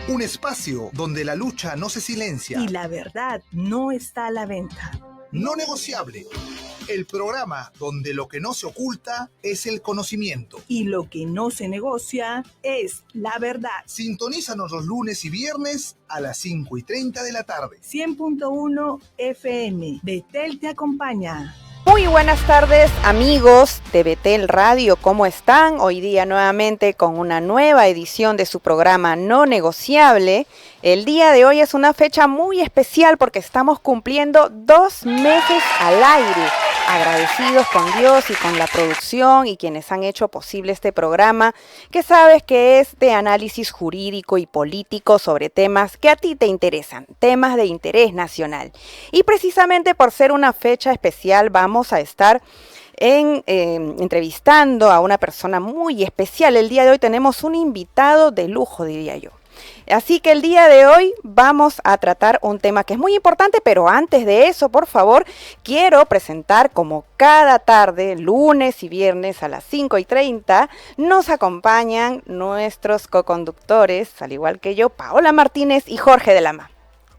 Un espacio donde la lucha no se silencia. Y la verdad no está a la venta. No negociable. El programa donde lo que no se oculta es el conocimiento. Y lo que no se negocia es la verdad. Sintonízanos los lunes y viernes a las 5:30 de la tarde. 100.1 FM. Betel te acompaña. Muy buenas tardes, amigos de Betel Radio, ¿cómo están? Hoy día nuevamente con una nueva edición de su programa No Negociable. El día de hoy es una fecha muy especial porque estamos cumpliendo 2 meses al aire. Agradecidos con Dios y con la producción y quienes han hecho posible este programa, que sabes que es de análisis jurídico y político sobre temas que a ti te interesan, temas de interés nacional. Y precisamente por ser una fecha especial vamos a estar entrevistando a una persona muy especial. El día de hoy tenemos un invitado de lujo, diría yo. Así que el día de hoy vamos a tratar un tema que es muy importante, pero antes de eso, por favor, quiero presentar como cada tarde, lunes y viernes a las 5:30, nos acompañan nuestros coconductores, al igual que yo, Paola Martínez y Jorge de Lama.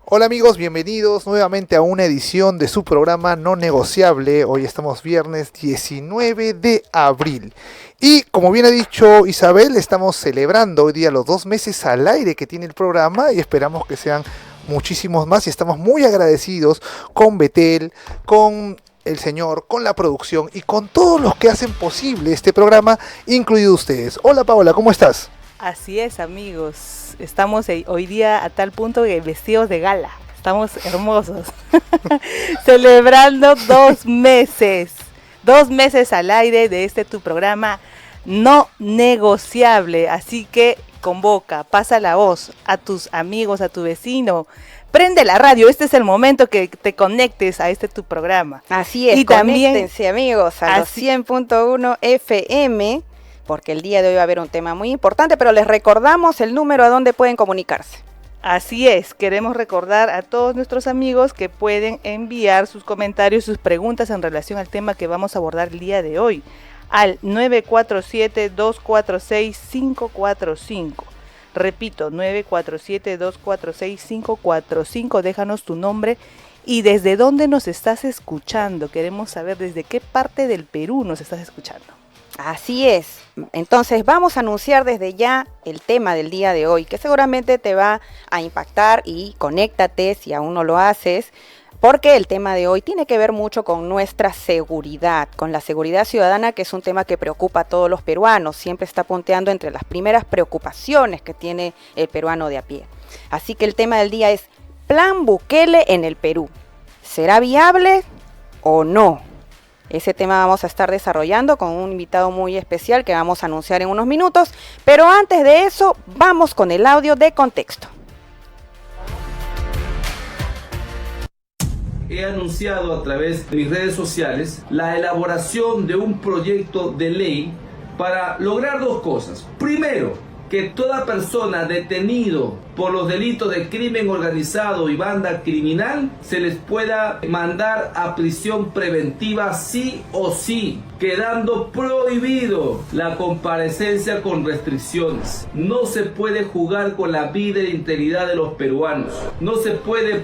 Hola amigos, bienvenidos nuevamente a una edición de su programa No Negociable. Hoy estamos viernes 19 de abril. Y como bien ha dicho Isabel, estamos celebrando hoy día los 2 meses al aire que tiene el programa y esperamos que sean muchísimos más. Y estamos muy agradecidos con Betel, con el señor, con la producción y con todos los que hacen posible este programa, incluido ustedes. Hola Paola, ¿cómo estás? Así es, amigos. Estamos hoy día a tal punto que vestidos de gala. Estamos hermosos. Celebrando 2 meses. 2 meses al aire de tu programa No Negociable. Así que convoca, pasa la voz a tus amigos, a tu vecino. Prende la radio, este es el momento que te conectes a tu programa. Así es, y conéctense también, amigos, a los 100.1 FM. Porque el día de hoy va a haber un tema muy importante, pero les recordamos el número a donde pueden comunicarse. Así es, queremos recordar a todos nuestros amigos que pueden enviar sus comentarios, sus preguntas en relación al tema que vamos a abordar el día de hoy, al 947-246-545. Repito, 947-246-545, déjanos tu nombre y desde dónde nos estás escuchando. Queremos saber desde qué parte del Perú nos estás escuchando. Así es, entonces vamos a anunciar desde ya el tema del día de hoy, que seguramente te va a impactar y conéctate si aún no lo haces, porque el tema de hoy tiene que ver mucho con nuestra seguridad, con la seguridad ciudadana, que es un tema que preocupa a todos los peruanos, siempre está punteando entre las primeras preocupaciones que tiene el peruano de a pie. Así que el tema del día es Plan Bukele en el Perú. ¿Será viable o no? Ese tema vamos a estar desarrollando con un invitado muy especial que vamos a anunciar en unos minutos, pero antes de eso vamos con el audio de contexto. He anunciado a través de mis redes sociales la elaboración de un proyecto de ley para lograr 2 cosas. Primero, que toda persona detenido por los delitos de crimen organizado y banda criminal se les pueda mandar a prisión preventiva sí o sí, quedando prohibido la comparecencia con restricciones. No se puede jugar con la vida e integridad de los peruanos. No se puede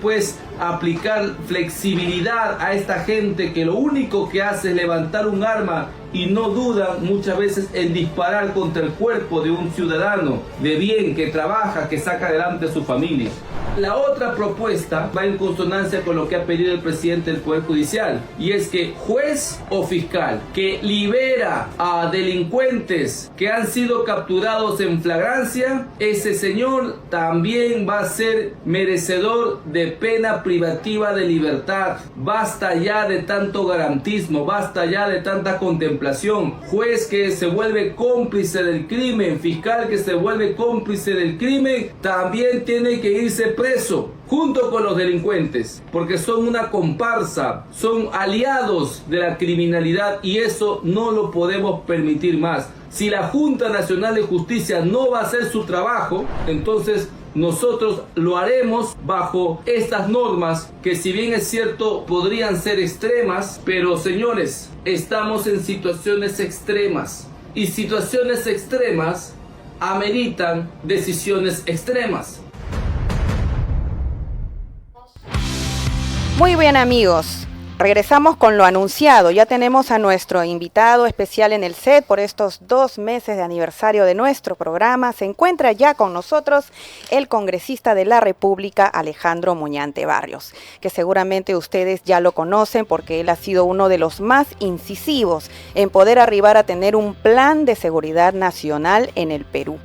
aplicar flexibilidad a esta gente que lo único que hace es levantar un arma y no dudan muchas veces en disparar contra el cuerpo de un ciudadano de bien que trabaja, que saca adelante a su familia. La otra propuesta va en consonancia con lo que ha pedido el presidente del Poder Judicial, y es que juez o fiscal que libera a delincuentes que han sido capturados en flagrancia, ese señor también va a ser merecedor de pena privativa de libertad. Basta ya de tanto garantismo, basta ya de tanta contemplación. Juez que se vuelve cómplice del crimen, fiscal que se vuelve cómplice del crimen, también tiene que irse preso junto con los delincuentes, porque son una comparsa, son aliados de la criminalidad y eso no lo podemos permitir más. Si la Junta Nacional de Justicia no va a hacer su trabajo, entonces nosotros lo haremos bajo estas normas que, si bien es cierto, podrían ser extremas, pero señores, estamos en situaciones extremas y situaciones extremas ameritan decisiones extremas. Muy bien, amigos. Regresamos con lo anunciado. Ya tenemos a nuestro invitado especial en el set por estos 2 meses de aniversario de nuestro programa. Se encuentra ya con nosotros el congresista de la República, Alejandro Muñante Barrios, que seguramente ustedes ya lo conocen porque él ha sido uno de los más incisivos en poder arribar a tener un plan de seguridad nacional en el Perú.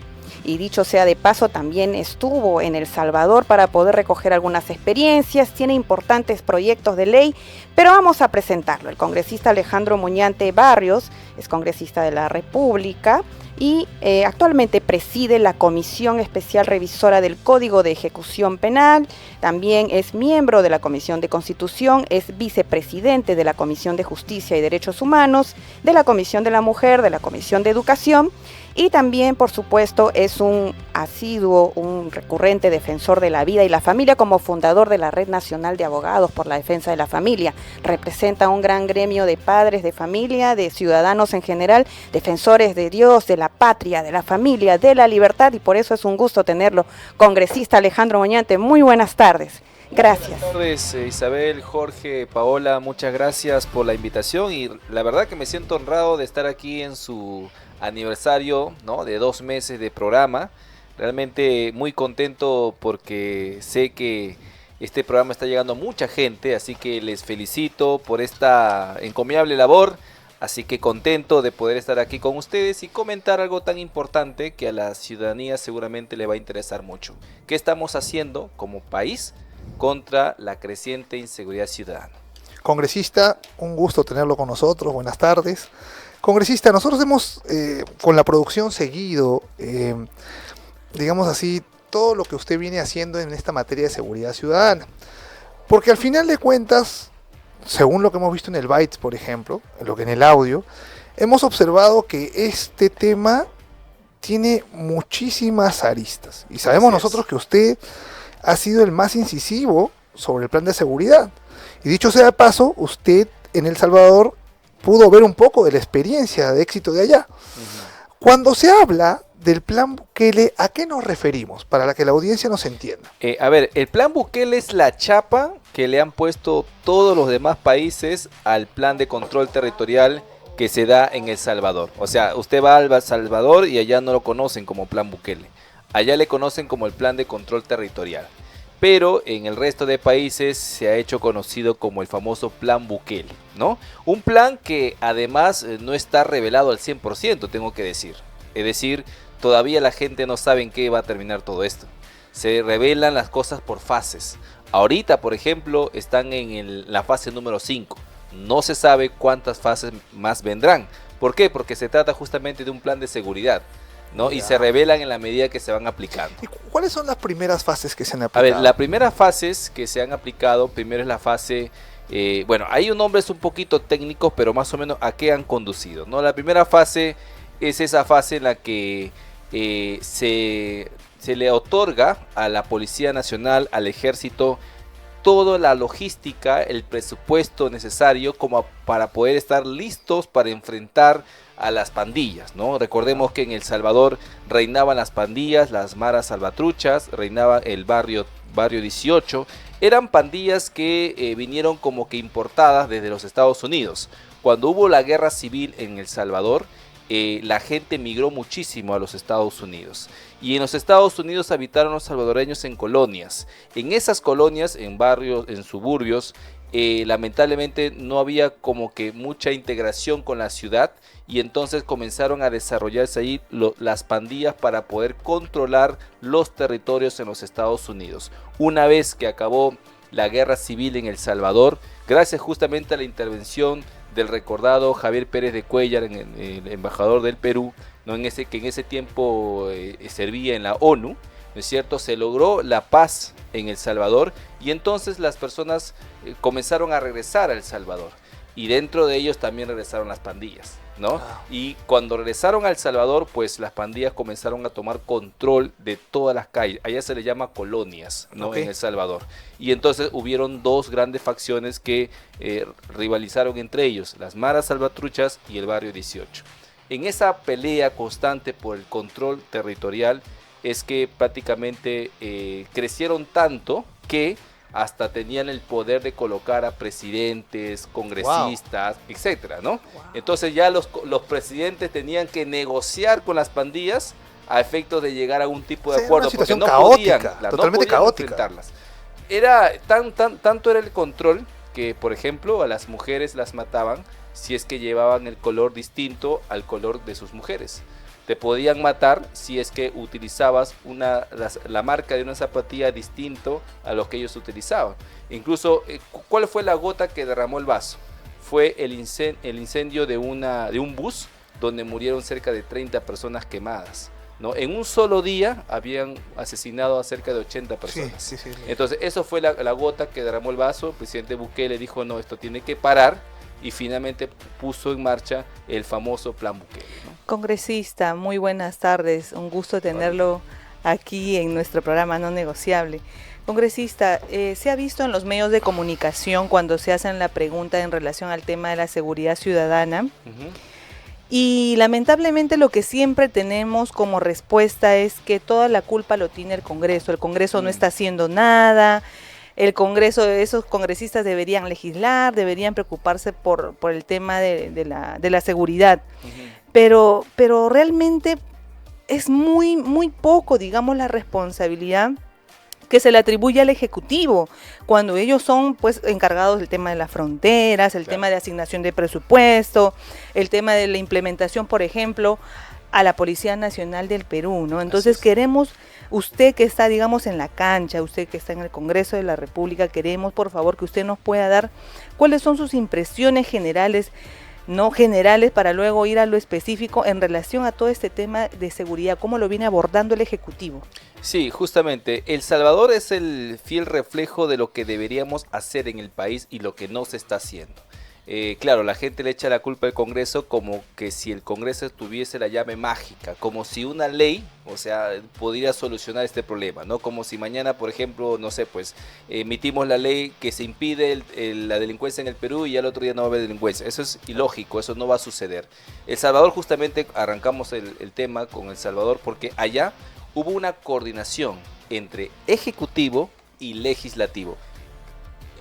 Y dicho sea de paso, también estuvo en El Salvador para poder recoger algunas experiencias, tiene importantes proyectos de ley, pero vamos a presentarlo. El congresista Alejandro Muñante Barrios es congresista de la República y actualmente preside la Comisión Especial Revisora del Código de Ejecución Penal, también es miembro de la Comisión de Constitución, es vicepresidente de la Comisión de Justicia y Derechos Humanos, de la Comisión de la Mujer, de la Comisión de Educación, y también, por supuesto, es un asiduo, un recurrente defensor de la vida y la familia como fundador de la Red Nacional de Abogados por la Defensa de la Familia. Representa un gran gremio de padres de familia, de ciudadanos en general, defensores de Dios, de la patria, de la familia, de la libertad, y por eso es un gusto tenerlo. Congresista Alejandro Muñante, muy buenas tardes. Gracias. Buenas tardes, Isabel, Jorge, Paola, muchas gracias por la invitación y la verdad que me siento honrado de estar aquí en su aniversario, ¿no?, de 2 meses de programa. Realmente muy contento porque sé que este programa está llegando a mucha gente, así que les felicito por esta encomiable labor. Así que contento de poder estar aquí con ustedes y comentar algo tan importante que a la ciudadanía seguramente le va a interesar mucho. ¿Qué estamos haciendo como país contra la creciente inseguridad ciudadana? Congresista, un gusto tenerlo con nosotros, buenas tardes. Congresista, nosotros hemos con la producción seguido, digamos así, todo lo que usted viene haciendo en esta materia de seguridad ciudadana. Porque al final de cuentas, según lo que hemos visto en el Bytes, por ejemplo, en el audio, hemos observado que este tema tiene muchísimas aristas. Y sabemos nosotros que usted ha sido el más incisivo sobre el plan de seguridad. Y dicho sea de paso, usted en El Salvador pudo ver un poco de la experiencia de éxito de allá. Cuando se habla del plan Bukele, ¿a qué nos referimos? Para que la audiencia nos entienda. A ver, el plan Bukele es la chapa que le han puesto todos los demás países al plan de control territorial que se da en El Salvador. O sea, usted va a El Salvador y allá no lo conocen como plan Bukele. Allá le conocen como el plan de control territorial. Pero en el resto de países se ha hecho conocido como el famoso plan Bukele, ¿no? Un plan que además no está revelado al 100%, tengo que decir. Es decir, todavía la gente no sabe en qué va a terminar todo esto. Se revelan las cosas por fases. Ahorita, por ejemplo, están en la fase número 5. No se sabe cuántas fases más vendrán. ¿Por qué? Porque se trata justamente de un plan de seguridad, ¿no? Y se revelan en la medida que se van aplicando. ¿Y cuáles son las primeras fases que se han A aplicado? ver, las primeras fases que se han aplicado, primero es la fase, bueno, hay nombres un poquito técnicos, pero más o menos a qué han conducido, ¿no? La primera fase es esa fase en la que se le otorga a la Policía Nacional, al Ejército, toda la logística, el presupuesto necesario como para poder estar listos para enfrentar a las pandillas, ¿no? Recordemos que en El Salvador reinaban las pandillas, las maras salvatruchas, reinaba el barrio 18, eran pandillas que vinieron como que importadas desde los Estados Unidos. Cuando hubo la guerra civil en El Salvador, la gente migró muchísimo a los Estados Unidos. Y en los Estados Unidos habitaron los salvadoreños en colonias. En esas colonias, en barrios, en suburbios, lamentablemente no había como que mucha integración con la ciudad y entonces comenzaron a desarrollarse ahí las pandillas para poder controlar los territorios en los Estados Unidos. Una vez que acabó la guerra civil en El Salvador, gracias justamente a la intervención del recordado Javier Pérez de Cuéllar, el embajador del Perú, ¿no? que en ese tiempo servía en la ONU, ¿no es cierto? Se logró la paz en El Salvador y entonces las personas comenzaron a regresar a El Salvador y dentro de ellos también regresaron las pandillas, ¿no? Y cuando regresaron a El Salvador, pues las pandillas comenzaron a tomar control de todas las calles. Allá se le llama colonias, ¿no? En El Salvador. Y entonces hubieron 2 grandes facciones que rivalizaron entre ellos, las maras salvatruchas y el barrio 18. En esa pelea constante por el control territorial es que prácticamente crecieron tanto que hasta tenían el poder de colocar a presidentes, congresistas, etcétera, ¿no? Entonces ya los presidentes tenían que negociar con las pandillas a efectos de llegar a algún tipo de acuerdo, una situación porque no caótica, podían, claro, totalmente no podían caótica. enfrentarlas. Era tanto era el control que, por ejemplo, a las mujeres las mataban si es que llevaban el color distinto al color de sus mujeres. Te podían matar si es que utilizabas la marca de una zapatilla distinto a lo que ellos utilizaban. Incluso, ¿cuál fue la gota que derramó el vaso? Fue el incendio de un bus donde murieron cerca de 30 personas quemadas, ¿no? En un solo día habían asesinado a cerca de 80 personas. Sí. Entonces, eso fue la gota que derramó el vaso. El presidente Bukele dijo, no, esto tiene que parar, y finalmente puso en marcha el famoso Plan Bukele, ¿no? Congresista, muy buenas tardes. Un gusto tenerlo aquí en nuestro programa No Negociable. Congresista, se ha visto en los medios de comunicación cuando se hacen la pregunta en relación al tema de la seguridad ciudadana. Y lamentablemente lo que siempre tenemos como respuesta es que toda la culpa lo tiene el Congreso no está haciendo nada, el Congreso, esos congresistas deberían legislar, deberían preocuparse por el tema de la seguridad, pero realmente es muy poco, digamos, la responsabilidad que se le atribuye al Ejecutivo, cuando ellos son pues encargados del tema de las fronteras, el tema de asignación de presupuesto, el tema de la implementación, por ejemplo, a la Policía Nacional del Perú, ¿no? Entonces queremos, usted que está, digamos, en la cancha, usted que está en el Congreso de la República, queremos, por favor, que usted nos pueda dar cuáles son sus impresiones generales, no generales, para luego ir a lo específico en relación a todo este tema de seguridad, cómo lo viene abordando el Ejecutivo. Sí, justamente, El Salvador es el fiel reflejo de lo que deberíamos hacer en el país y lo que no se está haciendo. Claro, la gente le echa la culpa al Congreso como que si el Congreso tuviese la llave mágica, como si una ley, o sea, pudiera solucionar este problema, ¿no? Como si mañana, por ejemplo, no sé, pues emitimos la ley que se impide la delincuencia en el Perú y al otro día no va a haber delincuencia. Eso es ilógico, eso no va a suceder. El Salvador, justamente arrancamos el tema con El Salvador porque allá hubo una coordinación entre ejecutivo y legislativo.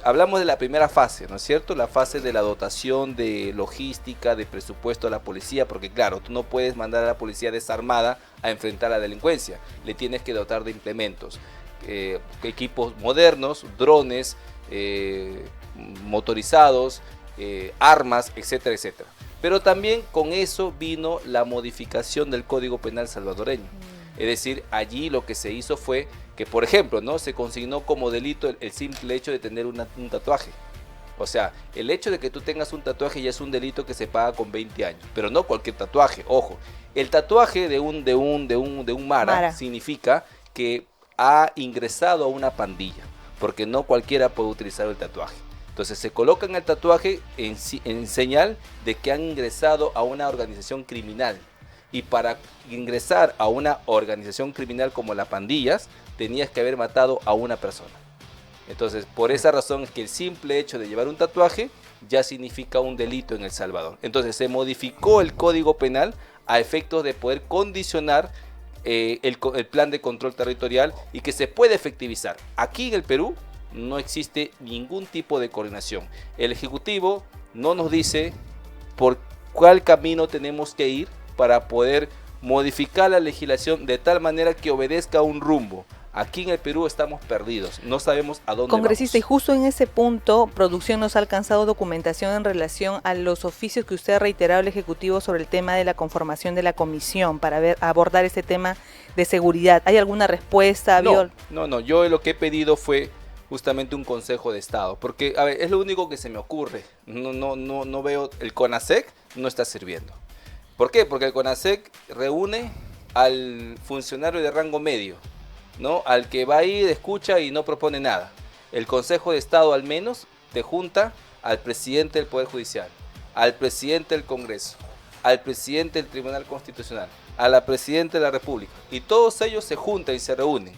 Hablamos de la primera fase, ¿no es cierto? La fase de la dotación de logística, de presupuesto a la policía, porque claro, tú no puedes mandar a la policía desarmada a enfrentar la delincuencia. Le tienes que dotar de implementos, equipos modernos, drones, motorizados, armas, etcétera, etcétera. Pero también con eso vino la modificación del Código Penal salvadoreño. Es decir, allí lo que se hizo fue que, por ejemplo, ¿no?, se consignó como delito el simple hecho de tener un tatuaje. O sea, el hecho de que tú tengas un tatuaje ya es un delito que se paga con 20 años. Pero no cualquier tatuaje, ojo. El tatuaje de un Mara significa que ha ingresado a una pandilla, porque no cualquiera puede utilizar el tatuaje. Entonces se colocan el tatuaje en señal de que han ingresado a una organización criminal. Y para ingresar a una organización criminal como las pandillas, tenías que haber matado a una persona. Entonces, por esa razón es que el simple hecho de llevar un tatuaje ya significa un delito en El Salvador. Entonces, se modificó el Código Penal a efectos de poder condicionar el plan de control territorial y que se puede efectivizar. Aquí en el Perú no existe ningún tipo de coordinación. El Ejecutivo no nos dice por cuál camino tenemos que ir para poder modificar la legislación de tal manera que obedezca a un rumbo. Aquí en el Perú estamos perdidos, no sabemos a dónde Congresista, vamos. y justo en ese punto, producción nos ha alcanzado documentación en relación a los oficios que usted ha reiterado al Ejecutivo sobre el tema de la conformación de la comisión para abordar este tema de seguridad. ¿Hay alguna respuesta? No, yo lo que he pedido fue justamente un Consejo de Estado, porque a ver, es lo único que se me ocurre. No veo, el CONASEC no está sirviendo. ¿Por qué? Porque el CONASEC reúne al funcionario de rango medio, ¿no? Al que va ahí, escucha y no propone nada. El Consejo de Estado al menos te junta al presidente del Poder Judicial, al presidente del Congreso, al presidente del Tribunal Constitucional, a la presidenta de la República, y todos ellos se juntan y se reúnen.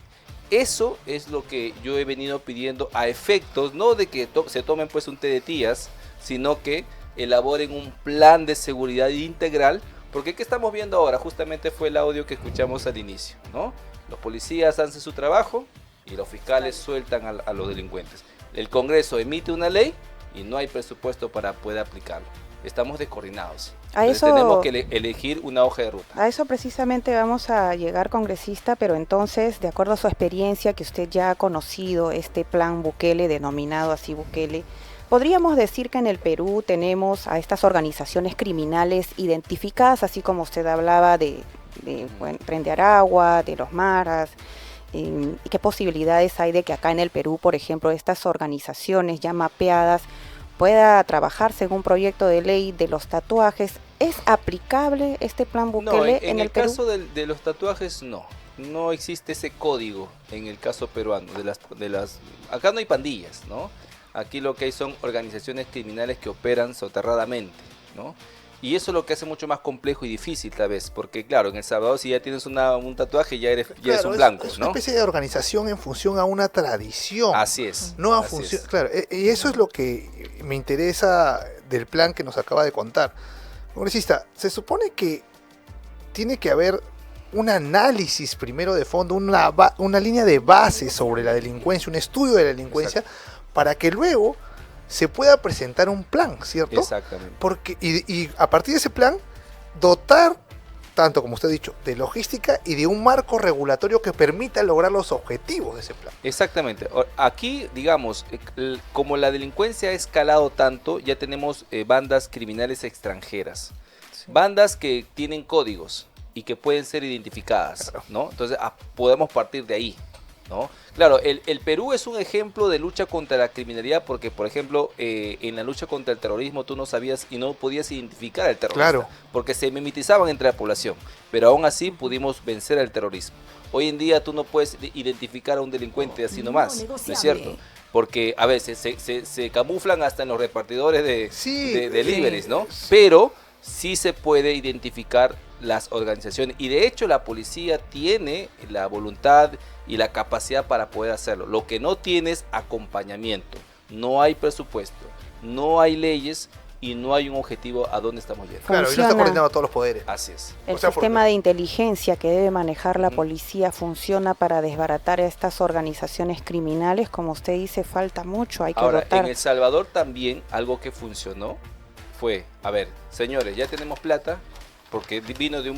Eso es lo que yo he venido pidiendo a efectos, no de que se tomen pues un té de tías, sino que elaboren un plan de seguridad integral, porque ¿qué estamos viendo ahora? Justamente fue el audio que escuchamos al inicio, ¿no? Los policías hacen su trabajo, y los fiscales sueltan a los delincuentes. El Congreso emite una ley y no hay presupuesto para poder aplicarlo. Estamos descoordinados. Entonces, tenemos que elegir una hoja de ruta. A eso precisamente vamos a llegar, congresista, pero entonces, de acuerdo a su experiencia, que usted ya ha conocido este plan Bukele, denominado así Bukele, ¿podríamos decir que en el Perú tenemos a estas organizaciones criminales identificadas, así como usted hablaba de Prende Aragua, de los Maras? ¿Y qué posibilidades hay de que acá en el Perú, por ejemplo, estas organizaciones ya mapeadas pueda trabajarse en un proyecto de ley de los tatuajes? ¿Es aplicable este plan Bukele en el Perú? caso de los tatuajes no existe ese código en el caso peruano. Acá no hay pandillas, ¿no? Aquí lo que hay son organizaciones criminales que operan soterradamente, ¿no? Y eso es lo que hace mucho más complejo y difícil, tal vez, porque claro, en El Salvador si ya tienes un tatuaje ya eres un blanco, es ¿no? una especie de organización en función a una tradición. Así es. No a función, claro, y eso es lo que me interesa del plan que nos acaba de contar. Congresista, se supone que tiene que haber un análisis primero de fondo, una línea de base sobre la delincuencia, un estudio de la delincuencia, para que luego se pueda presentar un plan, ¿cierto? Exactamente. Y a partir de ese plan, dotar, tanto como usted ha dicho, de logística y de un marco regulatorio que permita lograr los objetivos de ese plan. Exactamente. Aquí, digamos, como la delincuencia ha escalado tanto, ya tenemos bandas criminales extranjeras. Sí. Bandas que tienen códigos y que pueden ser identificadas, claro, ¿no? Entonces, podemos partir de ahí, ¿no? Claro, el Perú es un ejemplo de lucha contra la criminalidad porque, por ejemplo, en la lucha contra el terrorismo tú no sabías y no podías identificar al terrorista, claro, porque se mimetizaban entre la población, pero aún así pudimos vencer al terrorismo. Hoy en día tú no puedes identificar a un delincuente así nomás, ¿no es cierto? Porque a veces se camuflan hasta en los repartidores de deliveries, ¿no? Pero sí se puede identificar las organizaciones y de hecho la policía tiene la voluntad y la capacidad para poder hacerlo. Lo que no tiene es acompañamiento, no hay presupuesto, no hay leyes y no hay un objetivo a dónde estamos yendo. Claro, y no está coordinado a todos los poderes. Así es. El sistema de inteligencia que debe manejar la policía funciona para desbaratar a estas organizaciones criminales. Como usted dice, falta mucho, hay que Ahora, dotar. en El Salvador también algo que funcionó fue, a ver, señores, ya tenemos plata, porque vino de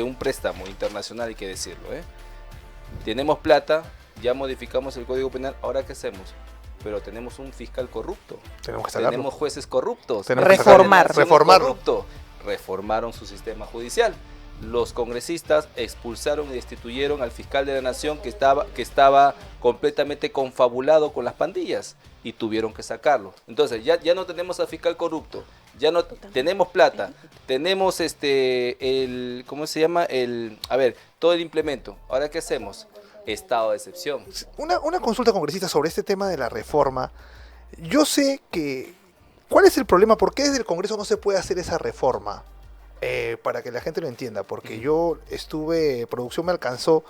un préstamo internacional, hay que decirlo, ¿eh? Tenemos plata, ya modificamos el Código Penal, ¿ahora qué hacemos? Pero tenemos un fiscal corrupto, tenemos jueces corruptos, reformaron su sistema judicial. Los congresistas expulsaron y destituyeron al fiscal de la nación que estaba completamente confabulado con las pandillas y tuvieron que sacarlo. Entonces ya no tenemos al fiscal corrupto, ya no tenemos plata, tenemos ¿cómo se llama? Todo el implemento. ¿Ahora qué hacemos? Estado de excepción. Una consulta, congresista, sobre este tema de la reforma. Yo sé que... ¿Cuál es el problema? ¿Por qué desde el Congreso no se puede hacer esa reforma? Para que la gente lo entienda, porque yo producción me alcanzó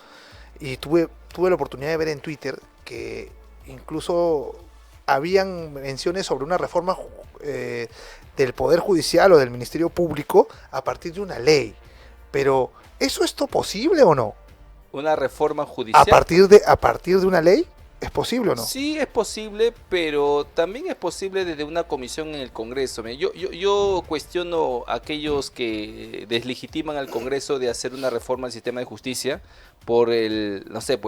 y tuve la oportunidad de ver en Twitter que incluso habían menciones sobre una reforma del Poder Judicial o del Ministerio Público a partir de una ley. Pero, ¿eso es posible o no? ¿Una reforma judicial? ¿A partir de una ley? ¿Es posible o no? Sí, es posible, pero también es posible desde una comisión en el Congreso. Yo cuestiono a aquellos que deslegitiman al Congreso de hacer una reforma al sistema de justicia por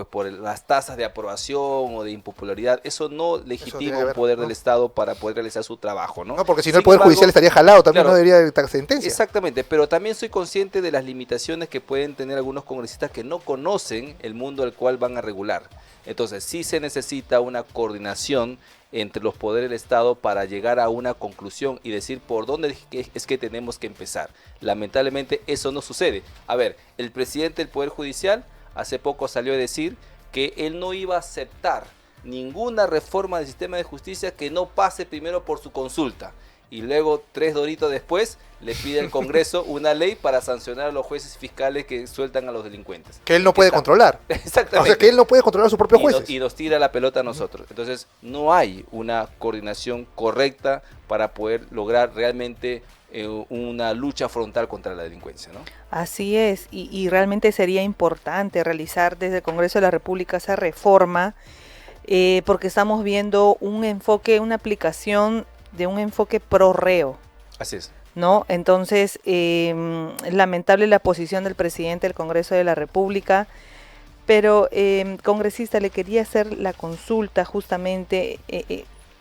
por las tasas de aprobación o de impopularidad. Eso no legitima un poder del Estado para poder realizar su trabajo, ¿no? No, porque si no el Poder Judicial estaría jalado, también claro, no debería dictar sentencia. Exactamente, pero también soy consciente de las limitaciones que pueden tener algunos congresistas que no conocen el mundo al cual van a regular. Entonces sí se necesita una coordinación entre los poderes del Estado para llegar a una conclusión y decir por dónde es que tenemos que empezar. Lamentablemente eso no sucede. A ver, el presidente del Poder Judicial hace poco salió a decir que él no iba a aceptar ninguna reforma del sistema de justicia que no pase primero por su consulta. Y luego, 3 doritos después, le pide al Congreso una ley para sancionar a los jueces fiscales que sueltan a los delincuentes. Que él no puede controlar. Exactamente. O sea, que él no puede controlar a sus propios jueces. Y nos tira la pelota a nosotros. Entonces, no hay una coordinación correcta para poder lograr realmente una lucha frontal contra la delincuencia, ¿no? Así es, y realmente sería importante realizar desde el Congreso de la República esa reforma, porque estamos viendo un enfoque, una aplicación de un enfoque pro reo, Así es. ¿no? Entonces, es lamentable la posición del presidente del Congreso de la República, pero, congresista, le quería hacer la consulta justamente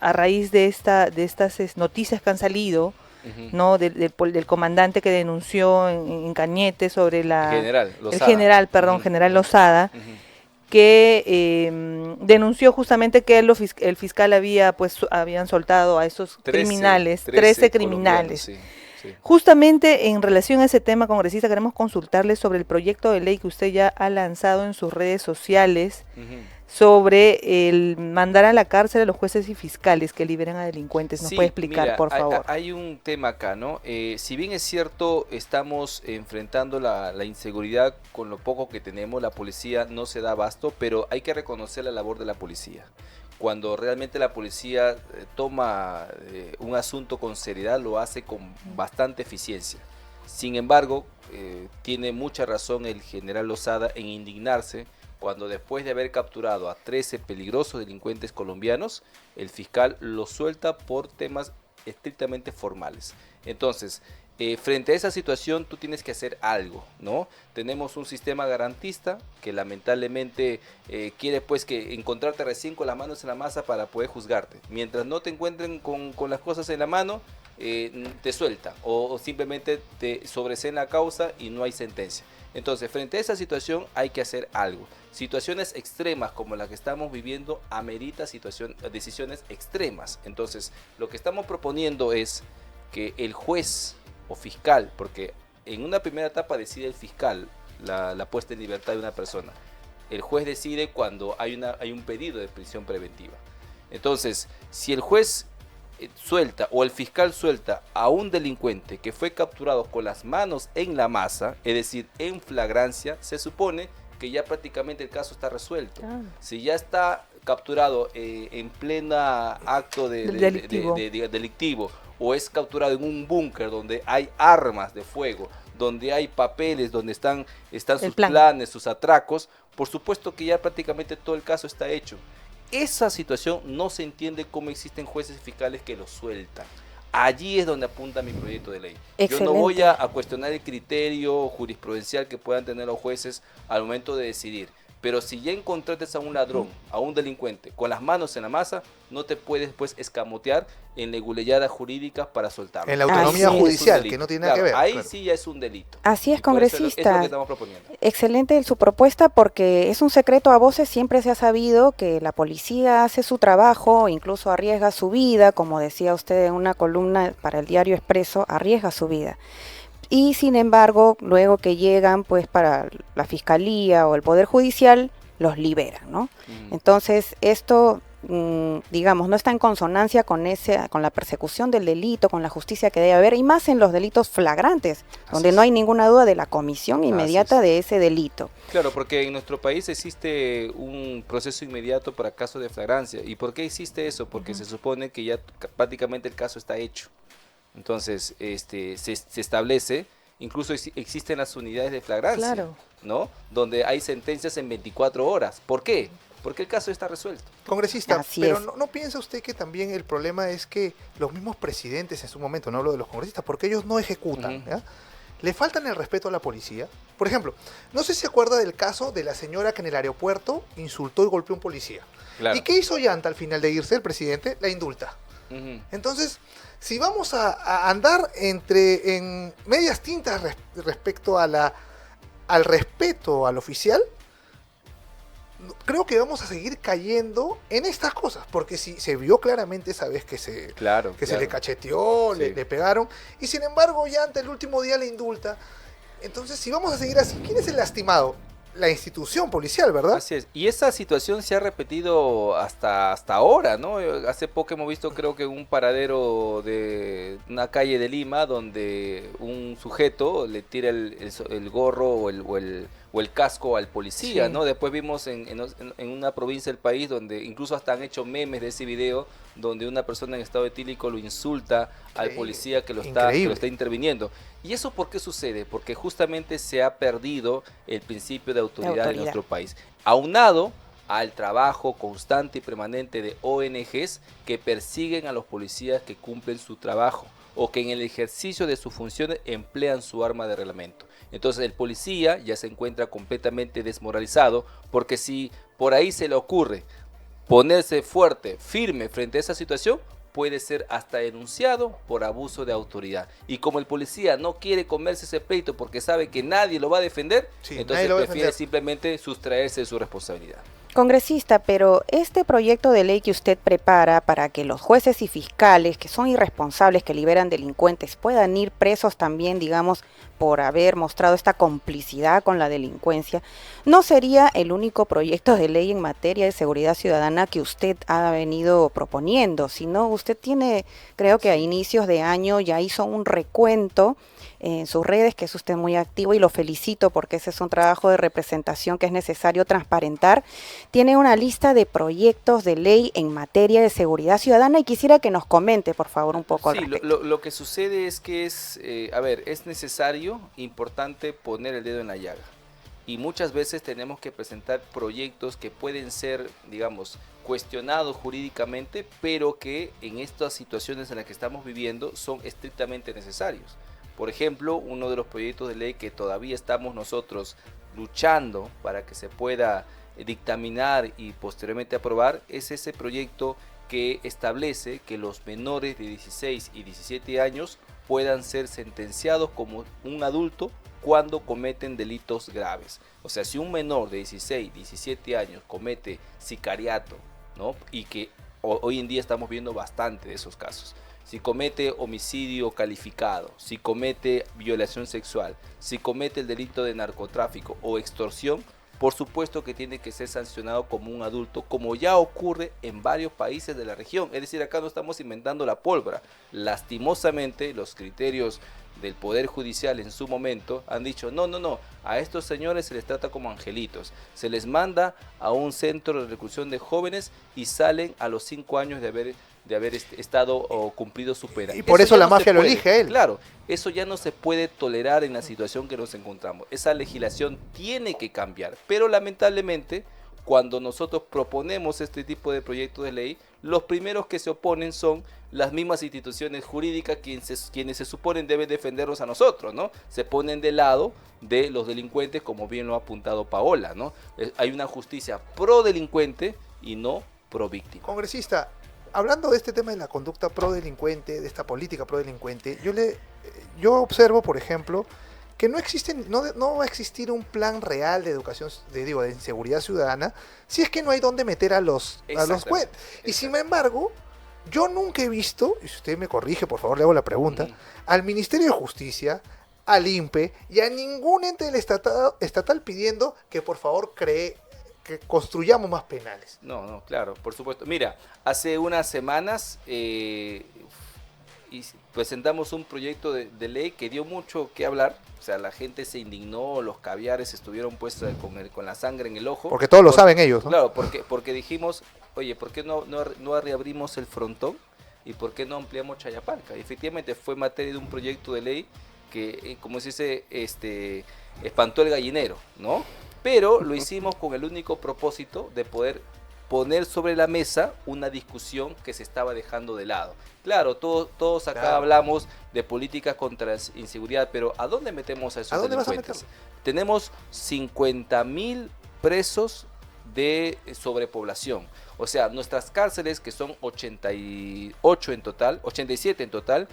a raíz de estas noticias que han salido, Ujú. ¿no? Del comandante que denunció en Cañete sobre General el Lozada. general, perdón, Ujú. general Lozada, Ujú. que denunció justamente que el fiscal habían soltado a esos 13 criminales, 13 colombianos, criminales. sí, sí. Justamente en relación a ese tema, congresista, queremos consultarle sobre el proyecto de ley que usted ya ha lanzado en sus redes sociales Ujú. sobre el mandar a la cárcel a los jueces y fiscales que liberen a delincuentes. ¿Nos Sí, puede explicar, mira, por favor? hay un tema acá, ¿no? Si bien es cierto, estamos enfrentando la inseguridad con lo poco que tenemos, la policía no se da abasto, pero hay que reconocer la labor de la policía. Cuando realmente la policía toma un asunto con seriedad, lo hace con bastante eficiencia. Sin embargo, tiene mucha razón el general Lozada en indignarse cuando después de haber capturado a 13 peligrosos delincuentes colombianos, el fiscal los suelta por temas estrictamente formales. Entonces, frente a esa situación tú tienes que hacer algo, ¿no? Tenemos un sistema garantista que lamentablemente quiere pues que encontrarte recién con las manos en la masa para poder juzgarte. Mientras no te encuentren con las cosas en la mano, te suelta o simplemente te sobreseen la causa y no hay sentencia. Entonces, frente a esa situación hay que hacer algo. Situaciones extremas como la que estamos viviendo amerita decisiones extremas. Entonces, lo que estamos proponiendo es que el juez o fiscal, porque en una primera etapa decide el fiscal la puesta en libertad de una persona. El juez decide cuando hay un pedido de prisión preventiva. Entonces, si el juez suelta o el fiscal suelta a un delincuente que fue capturado con las manos en la masa, es decir, en flagrancia, se supone que ya prácticamente el caso está resuelto. Ah. Si ya está capturado en plena acto delictivo o es capturado en un búnker donde hay armas de fuego, donde hay papeles, donde están sus planes, sus atracos, por supuesto que ya prácticamente todo el caso está hecho. Esa situación no se entiende cómo existen jueces y fiscales que lo sueltan. Allí es donde apunta mi proyecto de ley. Excelente. Yo no voy a cuestionar el criterio jurisprudencial que puedan tener los jueces al momento de decidir. Pero si ya encontraste a un ladrón, a un delincuente, con las manos en la masa, no te puedes pues escamotear en leguleyadas jurídicas para soltarlo. En la autonomía Así es. judicial, que no tiene nada que ver. Ahí claro. sí ya es un delito. Así es, Y por eso congresista. es lo que estamos proponiendo. Excelente su propuesta porque es un secreto a voces, siempre se ha sabido que la policía hace su trabajo, incluso arriesga su vida, como decía usted en una columna para el diario Expreso, arriesga su vida. Y sin embargo, luego que llegan pues para la fiscalía o el poder judicial, los liberan, ¿no? Entonces esto, digamos, no está en consonancia con la persecución del delito, con la justicia que debe haber, y más en los delitos flagrantes, donde no hay ninguna duda de la comisión inmediata de ese delito. Claro, porque en nuestro país existe un proceso inmediato para casos de flagrancia. ¿Y por qué existe eso? Porque se supone que ya prácticamente el caso está hecho. Entonces, se establece, incluso existen las unidades de flagrancia, Claro. ¿no? Donde hay sentencias en 24 horas. ¿Por qué? Porque el caso está resuelto. Congresista, Así pero es. ¿no piensa usted que también el problema es que los mismos presidentes en su momento, no hablo de los congresistas, porque ellos no ejecutan, Ujú. ¿ya? ¿Le faltan el respeto a la policía? Por ejemplo, no sé si se acuerda del caso de la señora que en el aeropuerto insultó y golpeó a un policía. Claro. ¿Y qué hizo Llanta al final de irse el presidente? La indulta. Ujú. Entonces, si vamos a andar en medias tintas respecto al respeto al oficial, creo que vamos a seguir cayendo en estas cosas, porque si se vio claramente esa vez que se le cacheteó, Sí. le pegaron, y sin embargo ya ante el último día le indulta. Entonces, si vamos a seguir así, ¿quién es el lastimado? La institución policial, ¿verdad? Así es. Y esa situación se ha repetido hasta ahora, ¿no? Hace poco hemos visto, creo que un paradero de una calle de Lima donde un sujeto le tira el gorro o o el casco al policía, Sí. ¿no? Después vimos en una provincia del país donde incluso hasta han hecho memes de ese video donde una persona en estado etílico lo insulta al Increíble, policía que lo increíble. está interviniendo. ¿Y eso por qué sucede? Porque justamente se ha perdido el principio de autoridad en nuestro país. Aunado al trabajo constante y permanente de ONGs que persiguen a los policías que cumplen su trabajo o que en el ejercicio de sus funciones emplean su arma de reglamento. Entonces el policía ya se encuentra completamente desmoralizado, porque si por ahí se le ocurre ponerse fuerte, firme frente a esa situación, puede ser hasta denunciado por abuso de autoridad. Y como el policía no quiere comerse ese pleito porque sabe que nadie lo va a defender, Sí, nadie entonces lo va a prefiere defender. simplemente sustraerse de su responsabilidad. Congresista, pero este proyecto de ley que usted prepara para que los jueces y fiscales, que son irresponsables, que liberan delincuentes, puedan ir presos también, digamos, por haber mostrado esta complicidad con la delincuencia, ¿no sería el único proyecto de ley en materia de seguridad ciudadana que usted ha venido proponiendo? Sino usted tiene, creo que a inicios de año ya hizo un recuento en sus redes, que es usted muy activo y lo felicito porque ese es un trabajo de representación que es necesario transparentar. Tiene una lista de proyectos de ley en materia de seguridad ciudadana y quisiera que nos comente, por favor, un poco al Sí, respecto. lo que sucede es que es necesario, importante poner el dedo en la llaga. Y muchas veces tenemos que presentar proyectos que pueden ser, digamos, cuestionados jurídicamente, pero que en estas situaciones en las que estamos viviendo son estrictamente necesarios. Por ejemplo, uno de los proyectos de ley que todavía estamos nosotros luchando para que se pueda dictaminar y posteriormente aprobar es ese proyecto que establece que los menores de 16 y 17 años puedan ser sentenciados como un adulto cuando cometen delitos graves. O sea, si un menor de 16, 17 años comete sicariato, ¿no? Y que hoy en día estamos viendo bastante de esos casos. Si comete homicidio calificado, si comete violación sexual, si comete el delito de narcotráfico o extorsión, por supuesto que tiene que ser sancionado como un adulto, como ya ocurre en varios países de la región. Es decir, acá no estamos inventando la pólvora. Lastimosamente, los criterios del Poder Judicial en su momento han dicho, no, a estos señores se les trata como angelitos. Se les manda a un centro de reclusión de jóvenes y salen a los 5 años de haber estado o cumplido su pena. Y por eso ya la no se mafia lo puede. elige a él. Claro, eso ya no se puede tolerar en la situación que nos encontramos. Esa legislación tiene que cambiar, pero lamentablemente cuando nosotros proponemos este tipo de proyectos de ley, los primeros que se oponen son las mismas instituciones jurídicas quienes se suponen deben defendernos a nosotros, ¿no? Se ponen del lado de los delincuentes, como bien lo ha apuntado Paola, ¿no? Hay una justicia pro delincuente y no pro víctima. Congresista, hablando de este tema de la conducta pro delincuente, de esta política pro delincuente, yo observo, por ejemplo, que no va a existir un plan real de educación, de seguridad ciudadana, si es que no hay dónde meter a los jueces. Y sin embargo, yo nunca he visto, y si usted me corrige, por favor, le hago la pregunta, al Ministerio de Justicia, al INPE y a ningún ente del estatal pidiendo que por favor que construyamos más penales. No, claro, por supuesto. Mira, hace unas semanas presentamos un proyecto de ley que dio mucho que hablar. O sea, la gente se indignó, los caviares estuvieron pues con la sangre en el ojo. Porque todos lo saben ellos, ¿no? Claro, porque dijimos, oye, ¿por qué no reabrimos el frontón? ¿Y por qué no ampliamos Chayapalca? Y efectivamente fue materia de un proyecto de ley que, como se dice, espantó el gallinero, ¿no? Pero lo hicimos con el único propósito de poder poner sobre la mesa una discusión que se estaba dejando de lado. Claro, todos acá hablamos de políticas contra la inseguridad, pero ¿a dónde metemos a esos delincuentes? Tenemos 50.000 presos de sobrepoblación. O sea, nuestras cárceles, que son 87 en total,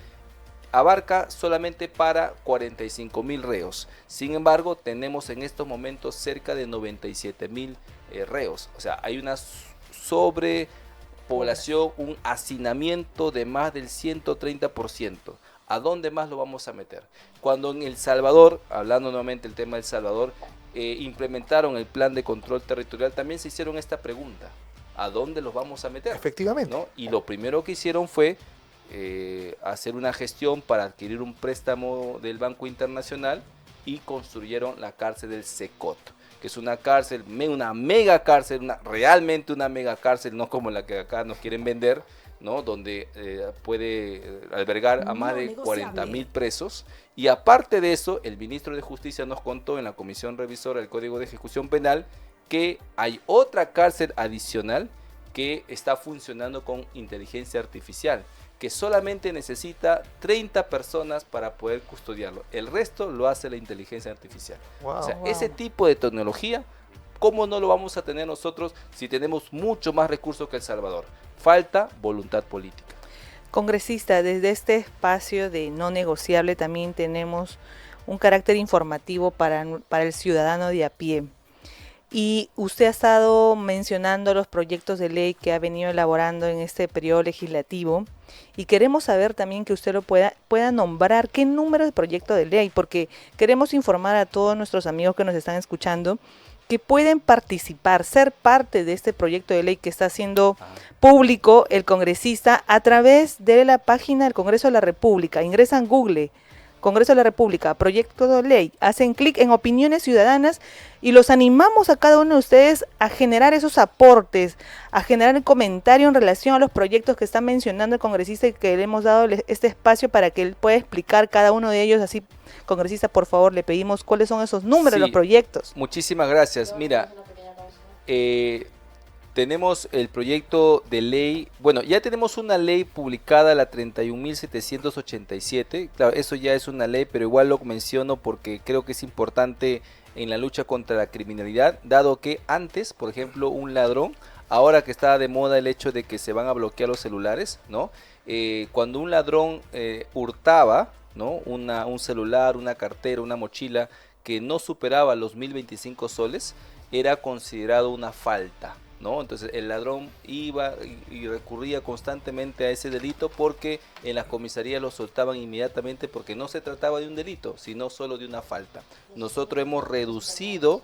abarca solamente para 45.000 reos. Sin embargo, tenemos en estos momentos cerca de 97.000 reos. O sea, hay una sobrepoblación, un hacinamiento de más del 130%. ¿A dónde más lo vamos a meter? Cuando en El Salvador, hablando nuevamente del tema de El Salvador, implementaron el plan de control territorial, también se hicieron esta pregunta: ¿a dónde los vamos a meter? Efectivamente. ¿No? Y lo primero que hicieron fue hacer una gestión para adquirir un préstamo del Banco Internacional y construyeron la cárcel del Secoto, que es una cárcel, una mega cárcel, realmente una mega cárcel, no como la que acá nos quieren vender, ¿no? Donde puede albergar a más de 40.000 presos. Y aparte de eso, el ministro de Justicia nos contó en la Comisión Revisora del Código de Ejecución Penal que hay otra cárcel adicional que está funcionando con inteligencia artificial, que solamente necesita 30 personas para poder custodiarlo. El resto lo hace la inteligencia artificial. Wow. O sea, ese tipo de tecnología, ¿cómo no lo vamos a tener nosotros si tenemos mucho más recursos que El Salvador? Falta voluntad política. Congresista, desde este espacio de no negociable también tenemos un carácter informativo para el ciudadano de a pie. Y usted ha estado mencionando los proyectos de ley que ha venido elaborando en este periodo legislativo y queremos saber también que usted lo pueda nombrar qué número de proyecto de ley, porque queremos informar a todos nuestros amigos que nos están escuchando que pueden participar, ser parte de este proyecto de ley que está haciendo público el congresista a través de la página del Congreso de la República. Ingresan Google, Congreso de la República, proyecto de ley, hacen clic en opiniones ciudadanas y los animamos a cada uno de ustedes a generar esos aportes, a generar el comentario en relación a los proyectos que está mencionando el congresista y que le hemos dado este espacio para que él pueda explicar cada uno de ellos. Así, congresista, por favor, le pedimos cuáles son esos números de los proyectos. Muchísimas gracias. Mira, tenemos el proyecto de ley, bueno, ya tenemos una ley publicada, la 31.787, claro, eso ya es una ley, pero igual lo menciono porque creo que es importante en la lucha contra la criminalidad, dado que antes, por ejemplo, un ladrón, ahora que está de moda el hecho de que se van a bloquear los celulares, ¿no? Cuando un ladrón hurtaba, ¿no? Un celular, una cartera, una mochila que no superaba los 1.025 soles, era considerado una falta, ¿no? Entonces el ladrón iba y recurría constantemente a ese delito porque en las comisarías lo soltaban inmediatamente porque no se trataba de un delito, sino solo de una falta. Nosotros hemos reducido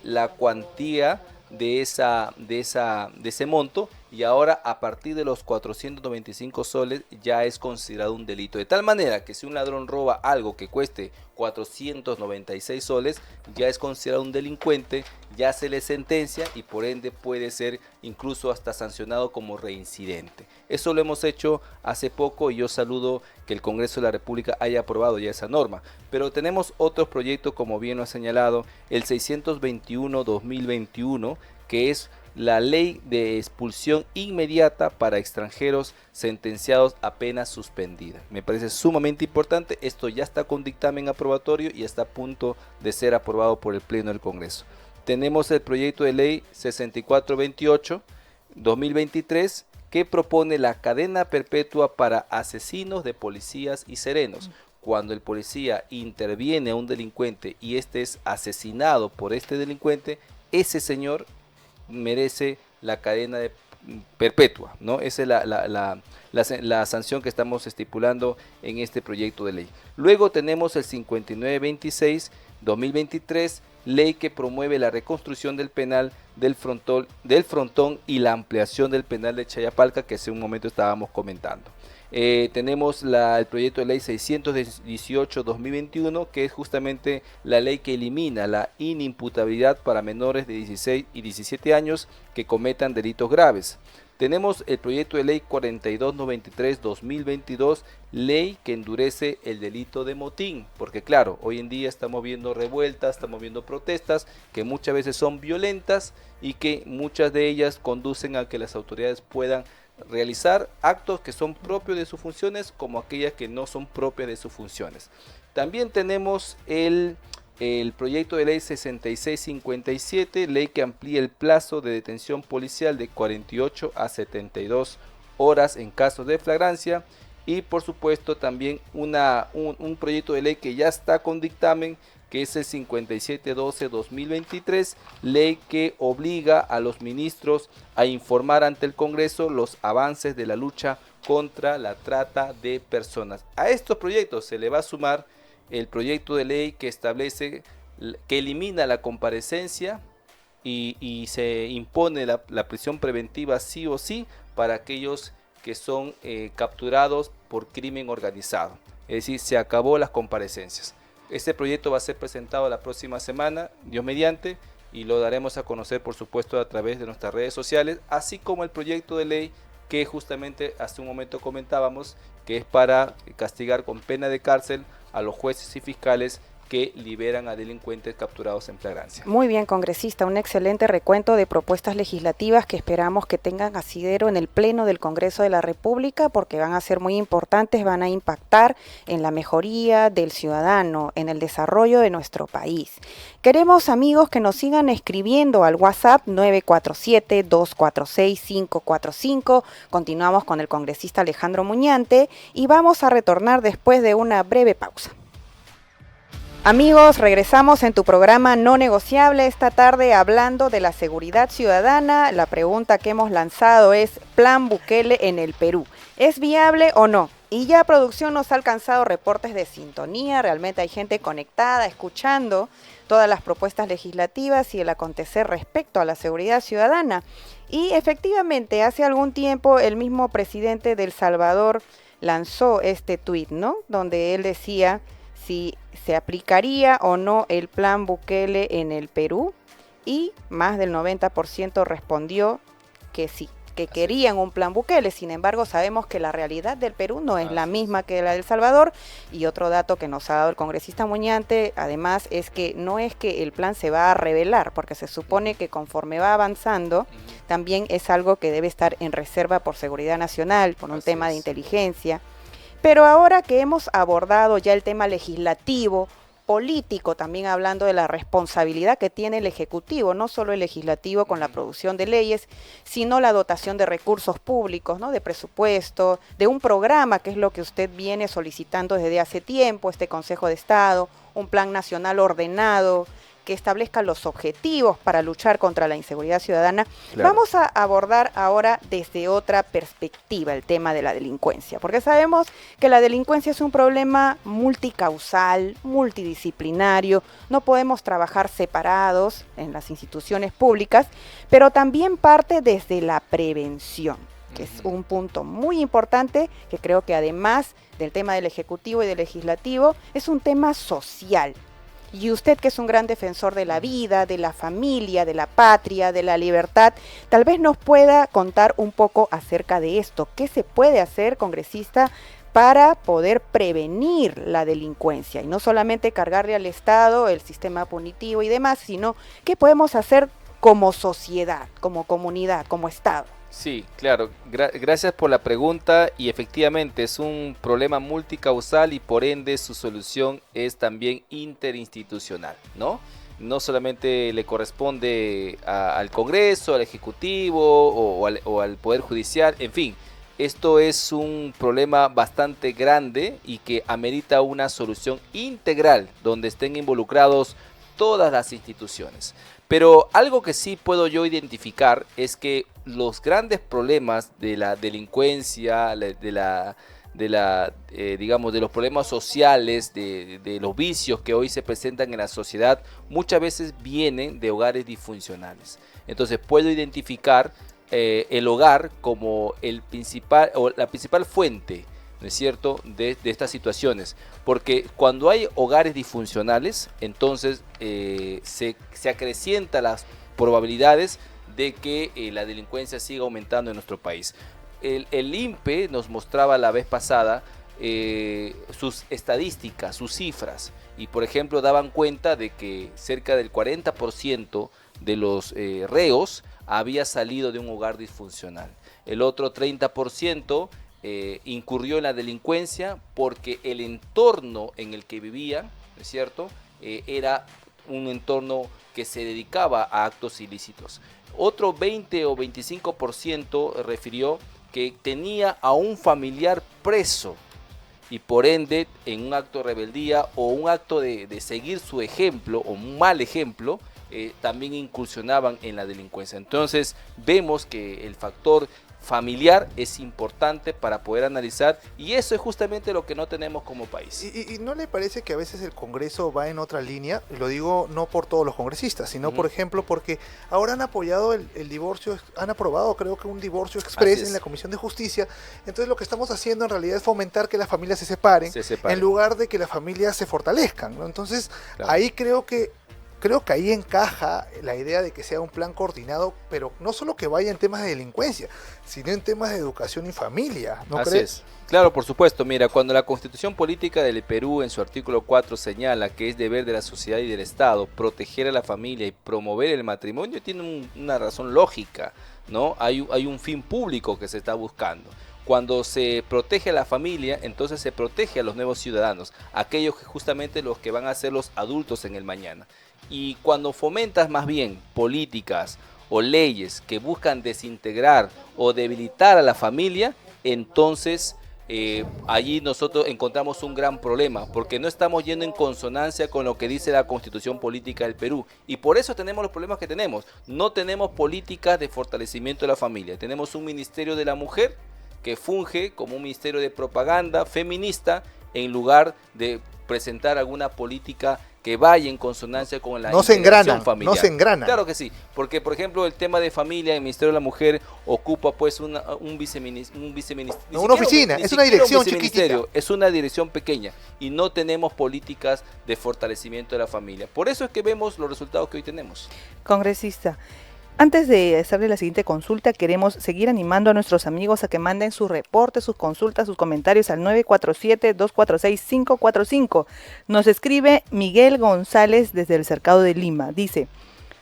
la cuantía de ese monto y ahora a partir de los 495 soles ya es considerado un delito, de tal manera que si un ladrón roba algo que cueste 496 soles ya es considerado un delincuente, ya se le sentencia y por ende puede ser incluso hasta sancionado como reincidente. Eso lo hemos hecho hace poco y yo saludo que el Congreso de la República haya aprobado ya esa norma, pero tenemos otros proyectos, como bien lo ha señalado, el 621-2021, que es la ley de expulsión inmediata para extranjeros sentenciados a pena suspendida. Me parece sumamente importante, esto ya está con dictamen aprobatorio y está a punto de ser aprobado por el Pleno del Congreso. Tenemos el proyecto de ley 6428-2023 que propone la cadena perpetua para asesinos de policías y serenos. Cuando el policía interviene a un delincuente y este es asesinado por este delincuente, ese señor merece la cadena perpetua, ¿no? Esa es la sanción que estamos estipulando en este proyecto de ley. Luego tenemos el 5926-2023, ley que promueve la reconstrucción del penal del Frontón y la ampliación del penal de Chayapalca, que hace un momento estábamos comentando. Tenemos el proyecto de ley 618-2021, que es justamente la ley que elimina la inimputabilidad para menores de 16 y 17 años que cometan delitos graves. Tenemos el proyecto de ley 4293-2022, ley que endurece el delito de motín, porque claro, hoy en día estamos viendo revueltas, estamos viendo protestas que muchas veces son violentas y que muchas de ellas conducen a que las autoridades puedan realizar actos que son propios de sus funciones como aquellas que no son propias de sus funciones. También tenemos el proyecto de ley 6657, ley que amplía el plazo de detención policial de 48 a 72 horas en casos de flagrancia, y por supuesto también un proyecto de ley que ya está con dictamen, que es el 5712-2023, ley que obliga a los ministros a informar ante el Congreso los avances de la lucha contra la trata de personas. A estos proyectos se le va a sumar el proyecto de ley que establece, que elimina la comparecencia y se impone la prisión preventiva sí o sí para aquellos que son capturados por crimen organizado. Es decir, se acabó las comparecencias. Este proyecto va a ser presentado la próxima semana, Dios mediante, y lo daremos a conocer, por supuesto, a través de nuestras redes sociales, así como el proyecto de ley que justamente hace un momento comentábamos, que es para castigar con pena de cárcel a los jueces y fiscales que liberan a delincuentes capturados en flagrancia. Muy bien, congresista, un excelente recuento de propuestas legislativas que esperamos que tengan asidero en el Pleno del Congreso de la República, porque van a ser muy importantes, van a impactar en la mejoría del ciudadano, en el desarrollo de nuestro país. Queremos, amigos, que nos sigan escribiendo al WhatsApp 947-246-545. Continuamos con el congresista Alejandro Muñante y vamos a retornar después de una breve pausa. Amigos, regresamos en tu programa No Negociable esta tarde hablando de la seguridad ciudadana. La pregunta que hemos lanzado es: Plan Bukele en el Perú, ¿es viable o no? Y ya producción nos ha alcanzado reportes de sintonía, realmente hay gente conectada, escuchando todas las propuestas legislativas y el acontecer respecto a la seguridad ciudadana. Y efectivamente, hace algún tiempo el mismo presidente de El Salvador lanzó este tuit, ¿no? Donde él decía si se aplicaría o no el plan Bukele en el Perú, y más del 90% respondió que sí, que querían un plan Bukele. Sin embargo, sabemos que la realidad del Perú no es la misma que la de El Salvador, y otro dato que nos ha dado el congresista Muñante, además, es que no es que el plan se va a revelar, porque se supone que conforme va avanzando, también es algo que debe estar en reserva por seguridad nacional, por un tema de inteligencia. Pero ahora que hemos abordado ya el tema legislativo, político, también hablando de la responsabilidad que tiene el Ejecutivo, no solo el Legislativo con la producción de leyes, sino la dotación de recursos públicos, ¿no? De presupuesto, de un programa, que es lo que usted viene solicitando desde hace tiempo, este Consejo de Estado, un plan nacional ordenado, que establezca los objetivos para luchar contra la inseguridad ciudadana. Claro. Vamos a abordar ahora desde otra perspectiva el tema de la delincuencia, porque sabemos que la delincuencia es un problema multicausal, multidisciplinario, no podemos trabajar separados en las instituciones públicas, pero también parte desde la prevención, que es un punto muy importante, que creo que además del tema del Ejecutivo y del Legislativo, es un tema social. Y usted, que es un gran defensor de la vida, de la familia, de la patria, de la libertad, tal vez nos pueda contar un poco acerca de esto. ¿Qué se puede hacer, congresista, para poder prevenir la delincuencia? Y no solamente cargarle al Estado el sistema punitivo y demás, sino qué podemos hacer como sociedad, como comunidad, como Estado. Sí, claro. Gracias por la pregunta, y efectivamente es un problema multicausal y por ende su solución es también interinstitucional, ¿no? No solamente le corresponde al Congreso, al Ejecutivo o al Poder Judicial, en fin, esto es un problema bastante grande y que amerita una solución integral donde estén involucrados todas las instituciones. Pero algo que sí puedo yo identificar es que los grandes problemas de la delincuencia, digamos, de los problemas sociales, de los vicios que hoy se presentan en la sociedad, muchas veces vienen de hogares disfuncionales. Entonces puedo identificar el hogar como el principal o la principal fuente, ¿no es cierto?, de estas situaciones, porque cuando hay hogares disfuncionales, entonces se acrecientan las probabilidades de que la delincuencia siga aumentando en nuestro país. El INPE nos mostraba la vez pasada sus estadísticas, sus cifras, y por ejemplo daban cuenta de que cerca del 40% de los reos había salido de un hogar disfuncional. El otro 30% incurrió en la delincuencia porque el entorno en el que vivían, ¿no es cierto?, era un entorno que se dedicaba a actos ilícitos. Otro 20 o 25% refirió que tenía a un familiar preso y por ende en un acto de rebeldía o un acto de seguir su ejemplo o un mal ejemplo, también incursionaban en la delincuencia. Entonces vemos que el factor familiar es importante para poder analizar, y eso es justamente lo que no tenemos como país. ¿Y no le parece que a veces el Congreso va en otra línea? Y lo digo no por todos los congresistas, sino por ejemplo porque ahora han apoyado el divorcio, han aprobado creo que un divorcio express en la Comisión de Justicia. Entonces lo que estamos haciendo en realidad es fomentar que las familias se separen, en lugar de que las familias se fortalezcan, ¿no? Entonces ahí creo que ahí encaja la idea de que sea un plan coordinado, pero no solo que vaya en temas de delincuencia, sino en temas de educación y familia, ¿no crees? Claro, por supuesto. Mira, cuando la Constitución Política del Perú en su artículo 4 señala que es deber de la sociedad y del Estado proteger a la familia y promover el matrimonio, tiene una razón lógica, ¿no? Hay un fin público que se está buscando. Cuando se protege a la familia, entonces se protege a los nuevos ciudadanos, aquellos que justamente los que van a ser los adultos en el mañana. Y cuando fomentas más bien políticas o leyes que buscan desintegrar o debilitar a la familia, entonces allí nosotros encontramos un gran problema, porque no estamos yendo en consonancia con lo que dice la Constitución Política del Perú, y por eso tenemos los problemas que tenemos. No tenemos políticas de fortalecimiento de la familia, tenemos un Ministerio de la Mujer que funge como un ministerio de propaganda feminista en lugar de presentar alguna política que vaya en consonancia con la integración familiar. No se engrana. Claro que sí, porque por ejemplo el tema de familia, el Ministerio de la Mujer ocupa pues un viceministerio. Una oficina, es una dirección chiquitita. Es una dirección pequeña y no tenemos políticas de fortalecimiento de la familia. Por eso es que vemos los resultados que hoy tenemos. Congresista, antes de hacerle la siguiente consulta, queremos seguir animando a nuestros amigos a que manden sus reportes, sus consultas, sus comentarios al 947-246-545. Nos escribe Miguel González desde el Cercado de Lima. Dice,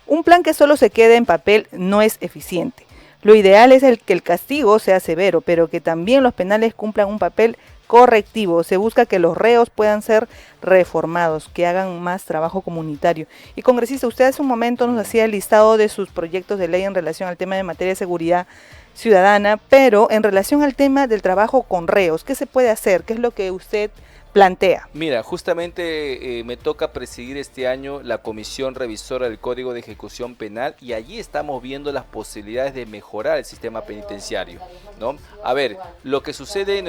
un plan que solo se quede en papel no es eficiente. Lo ideal es que el castigo sea severo, pero que también los penales cumplan un papel correctivo. Se busca que los reos puedan ser reformados, que hagan más trabajo comunitario. Y congresista, usted hace un momento nos hacía el listado de sus proyectos de ley en relación al tema de materia de seguridad ciudadana, pero en relación al tema del trabajo con reos, ¿qué se puede hacer? ¿Qué es lo que usted plantea? Mira, justamente me toca presidir este año la Comisión Revisora del Código de Ejecución Penal, y allí estamos viendo las posibilidades de mejorar el sistema penitenciario, ¿no? A ver, lo que sucede en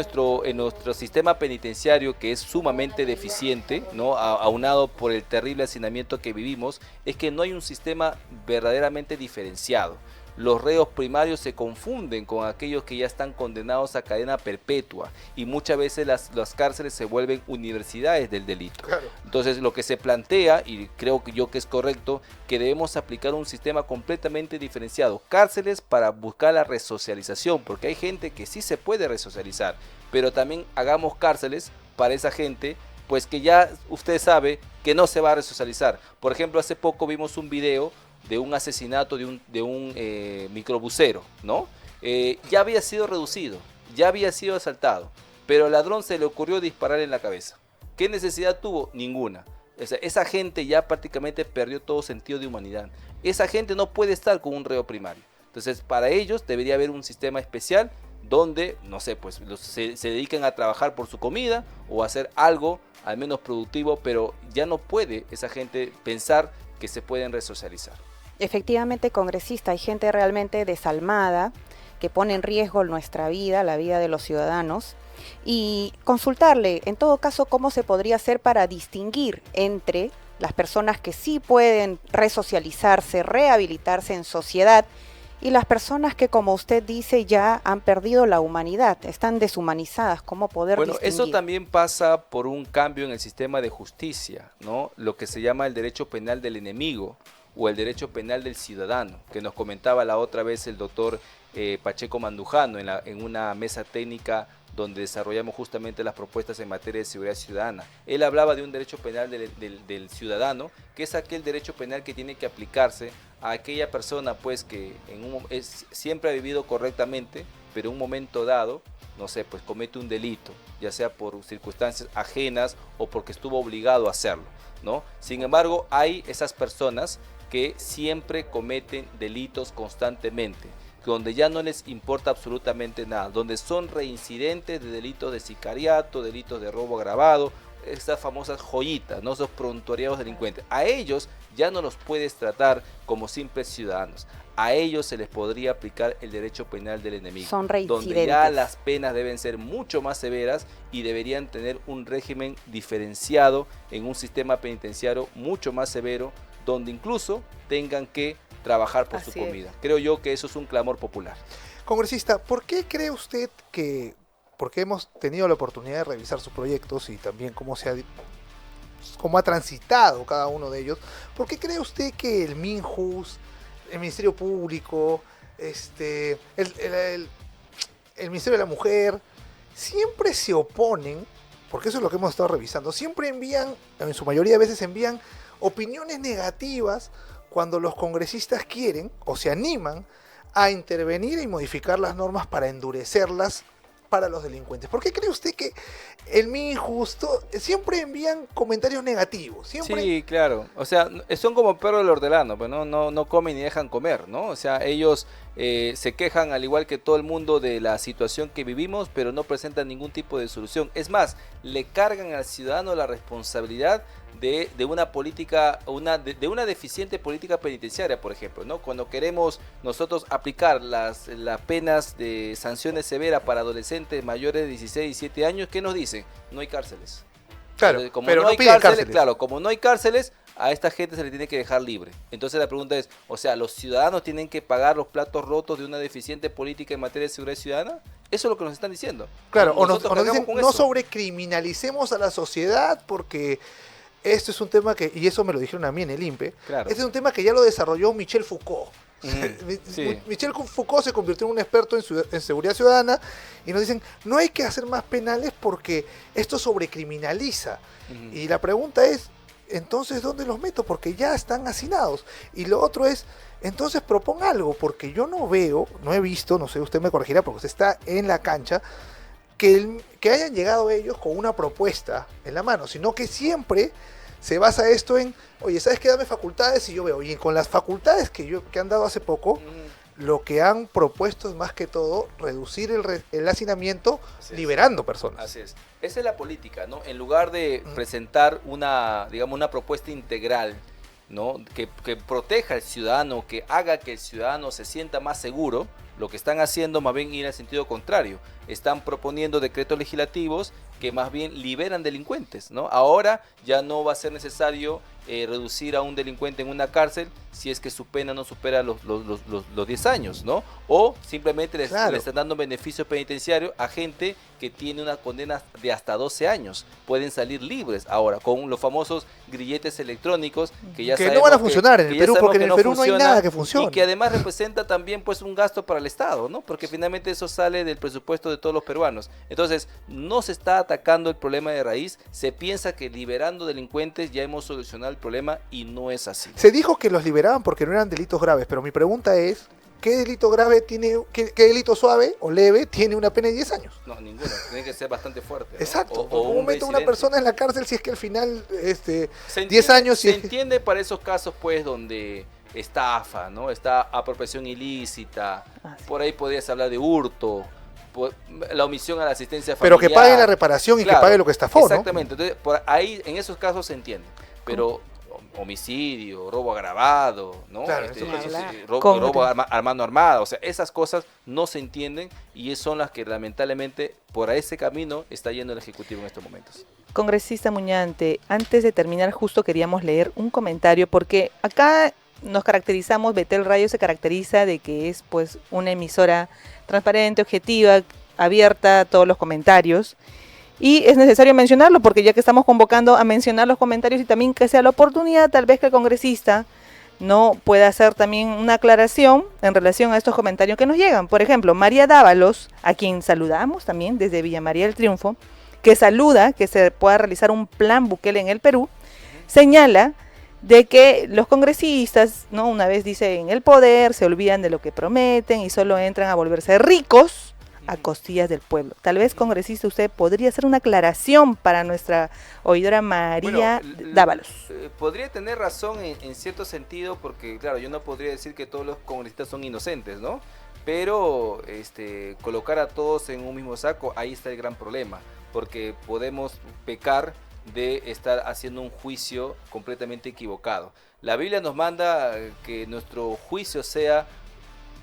nuestro sistema penitenciario, que es sumamente deficiente, ¿no? Aunado por el terrible hacinamiento que vivimos, es que no hay un sistema verdaderamente diferenciado. Los reos primarios se confunden con aquellos que ya están condenados a cadena perpetua, y muchas veces las cárceles se vuelven universidades del delito. Claro. Entonces lo que se plantea, y creo que es correcto, que debemos aplicar un sistema completamente diferenciado. Cárceles para buscar la resocialización, porque hay gente que sí se puede resocializar, pero también hagamos cárceles para esa gente pues que ya usted sabe que no se va a resocializar. Por ejemplo, hace poco vimos un video de un asesinato de un microbusero, ¿no? Ya había sido reducido, ya había sido asaltado, pero al ladrón se le ocurrió disparar en la cabeza. ¿Qué necesidad tuvo? Ninguna. O sea, esa gente ya prácticamente perdió todo sentido de humanidad. Esa gente no puede estar con un reo primario. Entonces, para ellos debería haber un sistema especial donde, no sé, pues se dediquen a trabajar por su comida o a hacer algo al menos productivo, pero ya no puede esa gente pensar que se pueden resocializar. Efectivamente, congresista, hay gente realmente desalmada que pone en riesgo nuestra vida, la vida de los ciudadanos, y consultarle, en todo caso, cómo se podría hacer para distinguir entre las personas que sí pueden resocializarse, rehabilitarse en sociedad, y las personas que, como usted dice, ya han perdido la humanidad, están deshumanizadas. ¿Cómo poder distinguir? Eso también pasa por un cambio en el sistema de justicia, ¿no? Lo que se llama el derecho penal del enemigo o el derecho penal del ciudadano, que nos comentaba la otra vez el doctor Pacheco Mandujano en una mesa técnica donde desarrollamos justamente las propuestas en materia de seguridad ciudadana. Él hablaba de un derecho penal del ciudadano, que es aquel derecho penal que tiene que aplicarse a aquella persona pues que siempre ha vivido correctamente, pero en un momento dado, no sé, pues comete un delito, ya sea por circunstancias ajenas o porque estuvo obligado a hacerlo, ¿no? Sin embargo, hay esas personas que siempre cometen delitos constantemente, donde ya no les importa absolutamente nada, donde son reincidentes de delitos de sicariato, delitos de robo agravado, estas famosas joyitas, ¿no? Esos prontuariados delincuentes. A ellos ya no los puedes tratar como simples ciudadanos. a ellos se les podría aplicar el derecho penal del enemigo. Son donde reincidentes. ya las penas deben ser mucho más severas y deberían tener un régimen diferenciado en un sistema penitenciario mucho más severo, donde incluso tengan que trabajar por su Así es. comida. Creo yo que eso es un clamor popular. Congresista, ¿por qué cree usted que, porque hemos tenido la oportunidad de revisar sus proyectos y también cómo ha transitado cada uno de ellos, ¿por qué cree usted que el Minjus, el Ministerio Público, el Ministerio de la Mujer, siempre se oponen, porque eso es lo que hemos estado revisando, siempre envían, en su mayoría de veces envían opiniones negativas cuando los congresistas quieren o se animan a intervenir y modificar las normas para endurecerlas para los delincuentes? ¿Por qué cree usted que el Minjus siempre envían comentarios negativos? Siempre... Sí, claro. O sea, son como perros del hortelano, pues no comen ni dejan comer, ¿no? O sea, ellos se quejan al igual que todo el mundo de la situación que vivimos, pero no presentan ningún tipo de solución. Es más, le cargan al ciudadano la responsabilidad de una política, de una deficiente política penitenciaria, por ejemplo, ¿no? Cuando queremos nosotros aplicar las penas de sanciones severas para adolescentes mayores de 16 y 17 años, ¿qué nos dicen? No hay cárceles. Claro, Entonces, como pero no no hay piden cárceles, cárceles. claro, como no hay cárceles, a esta gente se le tiene que dejar libre. Entonces la pregunta es, o sea, ¿los ciudadanos tienen que pagar los platos rotos de una deficiente política en materia de seguridad ciudadana? Eso es lo que nos están diciendo. Claro, o nos Nosotros dicen, cargamos con no eso. sobrecriminalicemos a la sociedad porque esto es un tema que, y eso me lo dijeron a mí en el INPE, Claro. este es un tema que ya lo desarrolló Michel Foucault. Sí. Michel Foucault se convirtió en un experto en seguridad ciudadana y nos dicen, no hay que hacer más penales porque esto sobrecriminaliza. Ujú. Y la pregunta es, entonces, ¿dónde los meto? Porque ya están hacinados. Y lo otro es, entonces proponga algo, porque yo no veo, no he visto, no sé, usted me corregirá porque usted está en la cancha, que hayan llegado ellos con una propuesta en la mano, sino que siempre se basa esto en, oye, ¿sabes qué? Dame facultades y yo veo. Y con las facultades que han dado hace poco, lo que han propuesto es más que todo reducir el hacinamiento Así es. liberando personas. Así es. Esa es la política, ¿no? En lugar de presentar una propuesta integral, ¿no? Que proteja al ciudadano, que haga que el ciudadano se sienta más seguro, lo que están haciendo más bien ir al sentido contrario. Están proponiendo decretos legislativos que más bien liberan delincuentes, ¿no? Ahora ya no va a ser necesario reducir a un delincuente en una cárcel si es que su pena no supera los 10 años, ¿no? O simplemente le están dando beneficios penitenciarios a gente que tiene una condena de hasta 12 años. Pueden salir libres ahora con los famosos grilletes electrónicos que ya Que sabemos no van a funcionar en el ya Perú, sabemos porque en que el no Perú no hay funciona nada que funcione. y que además representa también pues un gasto para el Estado, ¿no? Porque finalmente eso sale del presupuesto de todos los peruanos. Entonces, no se está atacando el problema de raíz, se piensa que liberando delincuentes ya hemos solucionado el problema y no es así. Se dijo que los liberaban porque no eran delitos graves, pero mi pregunta es, ¿qué delito grave tiene, qué delito suave o leve tiene una pena de 10 años? No, ninguno, tiene que ser bastante fuerte, ¿no? Exacto. O ¿Cómo un mete a una reincidente. persona en la cárcel si es que al final, Se 10 años... Se si- entiende para esos casos, pues, donde estafa, ¿no? Está apropiación ilícita, por ahí podrías hablar de hurto, la omisión a la asistencia Pero familiar. que pague la reparación y Claro, que pague lo que estafó, ¿no? Exactamente, entonces, por ahí, en esos casos se entiende, pero homicidio, robo agravado, ¿no? Claro, eso Robo a mano armada, o sea, esas cosas no se entienden y son las que lamentablemente por ese camino está yendo el Ejecutivo en estos momentos. Congresista Muñante, antes de terminar justo queríamos leer un comentario porque acá nos caracterizamos, Betel Radio se caracteriza de que es pues una emisora transparente, objetiva, abierta a todos los comentarios y es necesario mencionarlo porque ya que estamos convocando a mencionar los comentarios y también que sea la oportunidad tal vez que el congresista no pueda hacer también una aclaración en relación a estos comentarios que nos llegan. Por ejemplo, María Dávalos, a quien saludamos también desde Villa María del Triunfo, que saluda que se pueda realizar un plan Bukele en el Perú, señala de que los congresistas, ¿no? Una vez dice en el poder, se olvidan de lo que prometen y solo entran a volverse ricos a costillas del pueblo. Tal vez, congresista, usted podría hacer una aclaración para nuestra oidora María Dávalos. Podría tener razón en cierto sentido porque, claro, yo no podría decir que todos los congresistas son inocentes, ¿no? Pero colocar a todos en un mismo saco, ahí está el gran problema, porque podemos pecar de estar haciendo un juicio completamente equivocado. La Biblia nos manda que nuestro juicio sea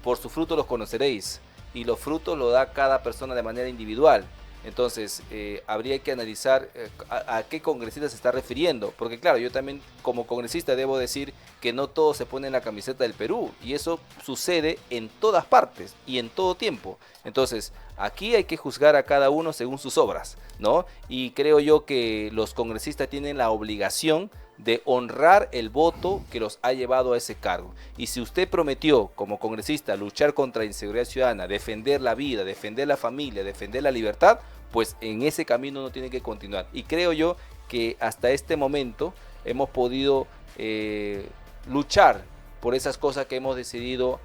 por sus frutos los conoceréis, y los frutos los da cada persona de manera individual. Entonces, habría que analizar a qué congresista se está refiriendo, porque claro, yo también como congresista debo decir que no todos se ponen la camiseta del Perú, y eso sucede en todas partes y en todo tiempo. Entonces, aquí hay que juzgar a cada uno según sus obras, ¿no? Y creo yo que los congresistas tienen la obligación de honrar el voto que los ha llevado a ese cargo. Y si usted prometió como congresista luchar contra la inseguridad ciudadana, defender la vida, defender la familia, defender la libertad, pues en ese camino uno tiene que continuar. Y creo yo que hasta este momento hemos podido luchar por esas cosas que hemos decidido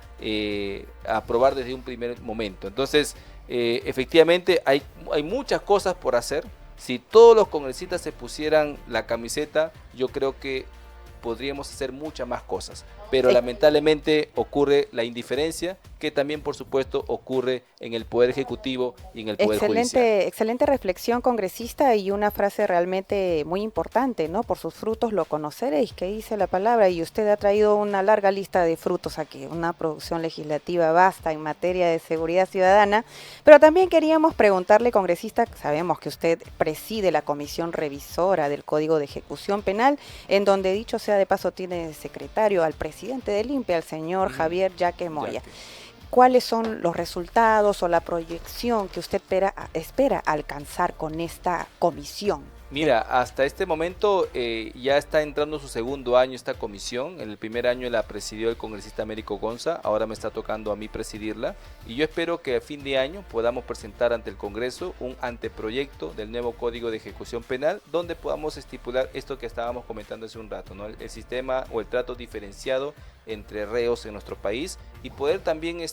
aprobar desde un primer momento. Entonces, efectivamente hay muchas cosas por hacer. Si todos los congresistas se pusieran la camiseta, yo creo que podríamos hacer muchas más cosas. Pero lamentablemente ocurre la indiferencia, que también por supuesto ocurre en el Poder Ejecutivo y en el Poder Judicial. Excelente reflexión, congresista, y una frase realmente muy importante, ¿no? Por sus frutos lo conoceréis, que dice la palabra, y usted ha traído una larga lista de frutos aquí, una producción legislativa vasta en materia de seguridad ciudadana, pero también queríamos preguntarle, congresista, sabemos que usted preside la comisión revisora del Código de Ejecución Penal, en donde, dicho sea de paso, tiene de secretario al presidente del INPE, al señor Javier Yaque Moya. ¿Cuáles son los resultados o la proyección que usted espera alcanzar con esta comisión? Mira, hasta este momento ya está entrando su segundo año esta comisión. En el primer año la presidió el congresista Américo Gonza, ahora me está tocando a mí presidirla, y yo espero que a fin de año podamos presentar ante el Congreso un anteproyecto del nuevo Código de Ejecución Penal, donde podamos estipular esto que estábamos comentando hace un rato, ¿no? El sistema o el trato diferenciado entre reos en nuestro país, y poder también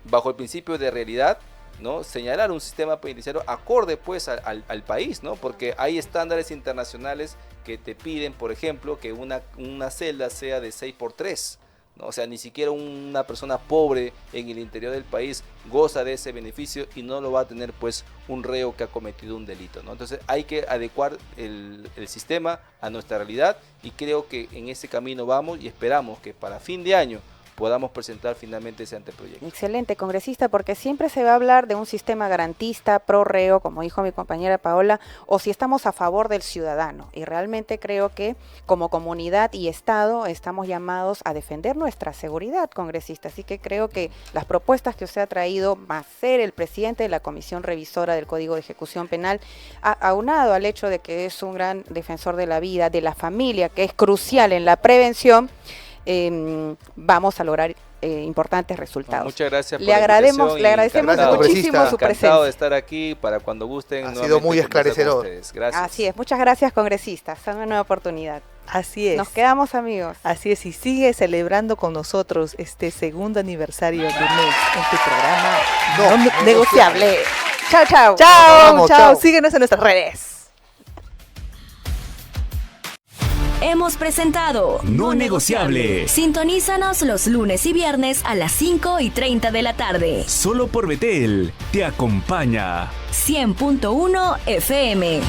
bajo el principio de realidad, ¿no? Señalar un sistema penitenciario acorde pues al país, ¿no? Porque hay estándares internacionales que te piden, por ejemplo, que una celda sea de 6x3, ¿no? O sea, ni siquiera una persona pobre en el interior del país goza de ese beneficio, y no lo va a tener pues un reo que ha cometido un delito, ¿no? Entonces hay que adecuar el sistema a nuestra realidad, y creo que en ese camino vamos, y esperamos que para fin de año podamos presentar finalmente ese anteproyecto. Excelente, congresista, porque siempre se va a hablar de un sistema garantista, pro reo, como dijo mi compañera Paola, o si estamos a favor del ciudadano, y realmente creo que como comunidad y Estado estamos llamados a defender nuestra seguridad, congresista, así que creo que las propuestas que usted ha traído, más ser el presidente de la Comisión Revisora del Código de Ejecución Penal, aunado al hecho de que es un gran defensor de la vida, de la familia, que es crucial en la prevención, vamos a lograr importantes resultados. Muchas gracias por le agradecemos muchísimo su presencia. Encantado de estar aquí para cuando gusten. Ha sido muy esclarecedor. Gracias. Así es, muchas gracias, congresistas. Hasta una nueva oportunidad. Así es. Nos quedamos, amigos. Así es, y sigue celebrando con nosotros este segundo aniversario de mes en tu programa No negociable. Chao, chao. Chao, Vamos, chao. Síguenos en nuestras redes. Hemos presentado No Negociable. Sintonízanos los lunes y viernes a las 5:30 de la tarde. Solo por Betel te acompaña. 100.1 FM.